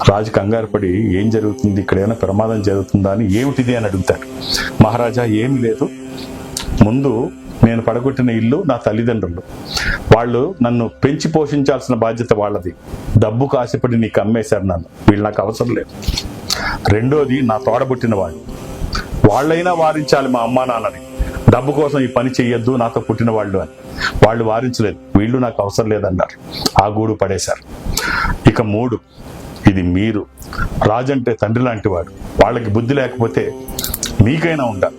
రాజు కంగారు పడి ఏం జరుగుతుంది, ఇక్కడ ఏమైనా ప్రమాదం జరుగుతుందా అని, ఏమిటిది అని అడుగుతాడు. మహారాజా ఏమి లేదు, ముందు నేను పడగొట్టిన ఇల్లు నా తల్లిదండ్రులు, వాళ్ళు నన్ను పెంచి పోషించాల్సిన బాధ్యత వాళ్ళది, డబ్బుకు ఆశపడి నీకు అమ్మేశారు నన్ను, వీళ్ళు నాకు అవసరం లేదు. రెండోది నా తోడబుట్టిన వాళ్ళు, వాళ్ళైనా వారించాలి మా అమ్మా నాన్నని, డబ్బు కోసం ఈ పని చెయ్యొద్దు నాతో పుట్టిన వాళ్ళు అని. వాళ్ళు వారించలేదు, వీళ్ళు నాకు అవసరం లేదన్నారు, ఆ గూడు పడేశారు. ఇక 3, ఇది మీరు, రాజంటే తండ్రి లాంటి వాడు, వాళ్ళకి బుద్ధి లేకపోతే మీకైనా ఉండాలి.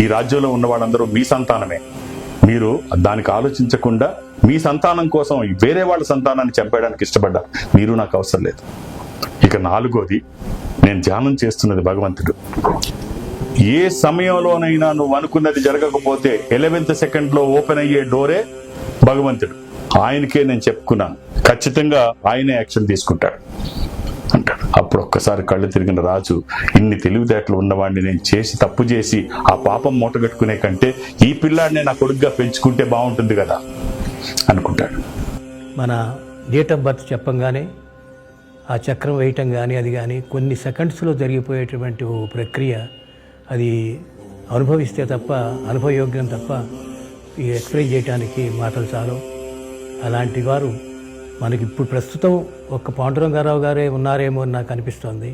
ఈ రాజ్యంలో ఉన్న వాళ్ళందరూ మీ సంతానమే, మీరు దానికి ఆలోచించకుండా మీ సంతానం కోసం వేరే వాళ్ళ సంతానాన్ని చంపేయడానికి ఇష్టపడ్డారు, మీరు నాకు అవసరం లేదు. ఇక 4వది, నేను ధ్యానం చేస్తున్నది భగవంతుడు. ఏ సమయంలోనైనా నువ్వు అనుకున్నది జరగకపోతే 11th సెకండ్లో ఓపెన్ అయ్యే డోరే భగవంతుడు, ఆయనకే నేను చెప్పుకున్నాను, ఖచ్చితంగా ఆయనే యాక్షన్ తీసుకుంటాడు అంటాడు. అప్పుడు ఒక్కసారి కళ్ళు తిరిగిన రాజు, ఇన్ని తెలివితేటలు ఉన్నవాడిని నేను తప్పు చేసి ఆ పాపం మూటగట్టుకునే కంటే ఈ పిల్లాడినే నా కొడుకుగా పెంచుకుంటే బాగుంటుంది కదా అనుకుంటాడు. మన డేట్ ఆఫ్ బర్త్ చెప్పంగానే ఆ చక్రం వేయటం కానీ అది కానీ కొన్ని సెకండ్స్లో జరిగిపోయేటువంటి ఓ ప్రక్రియ, అది అనుభవిస్తే తప్ప, అనుభవయోగ్యం తప్ప ఈ ఎక్స్ప్లెయిన్ చేయడానికి మాటలు చాలు. అలాంటి వారు మనకి ఇప్పుడు ప్రస్తుతం ఒక్క పాండురంగారావు గారే ఉన్నారేమో అని నాకు అనిపిస్తోంది.